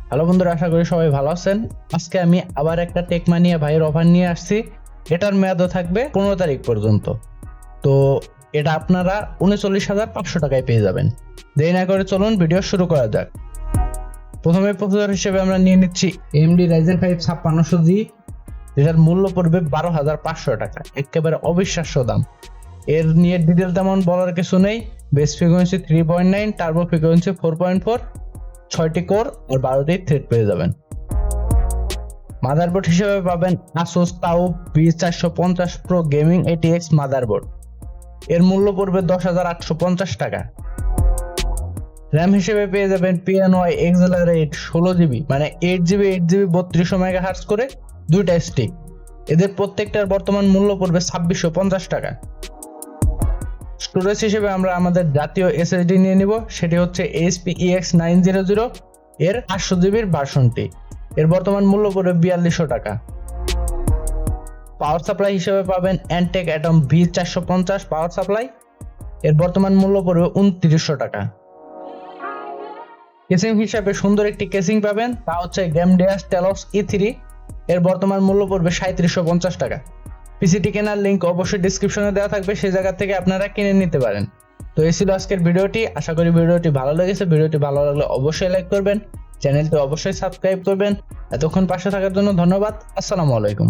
Hello বন্ধুরা, আশা করি সবাই ভালো আছেন। আজকে আমি আবার একটা টেকমানিয়া ভাইয়ের অফার নিয়ে আসছি। এটার মেয়াদও থাকবে 15 তারিখ পর্যন্ত। তো এটা আপনারা 39,500 টাকায় পেয়ে যাবেন। দেরি না করে চলুন ভিডিও শুরু করা যাক। প্রথমে প্রসেসর হিসেবে আমরা নিয়ে নিচ্ছি AMD ryzen 5 5600G, যেটার মূল্য পড়বে 12,500 টাকা। একেবারে অবিশ্বাস্য দাম। এর নিয়ে ডিটেল তেমন বলার কিছু নেই। বেস ফ্রিকোয়েন্সি 3.9, টার্বো ফ্রিকোয়েন্সি 4.4, 6টি কোর আর 12টি থ্রেড পেয়ে যাবেন। মাদারবোর্ড হিসেবে পাবেন Asus TUF B450 Pro Gaming ATX motherboard. এর মূল্য পড়বে 10,850 টাকা। র্যাম হিসেবে পেয়ে যাবেন PNY Accelerate 16GB, মানে 8GB 3200 MHz করে দুইটা স্টিক। এদের প্রত্যেকটার বর্তমান মূল্য পড়বে 2650 টাকা। স্টোরেজ হিসেবে আমরা আমাদের জাতীয় SSD নিয়ে নিব, সেটি হচ্ছে HP EX900 এর 800GB ভার্সনটি। এর বর্তমান মূল্য পড়বে 4200 টাকা। পাওয়ার সাপ্লাই হিসেবে পাবেন Antec Atom V450 power supply. এর বর্তমান মূল্য পড়বে 2900 টাকা। কেসিং হিসাবে সুন্দর একটি কেসিং পাবেন, তা হচ্ছে Gamdeas Telos E3। এর বর্তমান মূল্য পড়বে 3750 টাকা। পিসিটি কেনার লিংক অবশ্যই ডেসক্রিপশনে দেওয়া থাকবে, সেই জায়গা থেকে আপনারা কিনে নিতে পারেন। তো এই ছিল আজকের ভিডিওটি। আশা করি ভিডিওটি ভালো লেগেছে। ভিডিওটি ভালো লাগলে অবশ্যই লাইক করবেন, চ্যানেলটি অবশ্যই সাবস্ক্রাইব করবেন। এতক্ষণ পাশে থাকার জন্য ধন্যবাদ। আসসালামু আলাইকুম।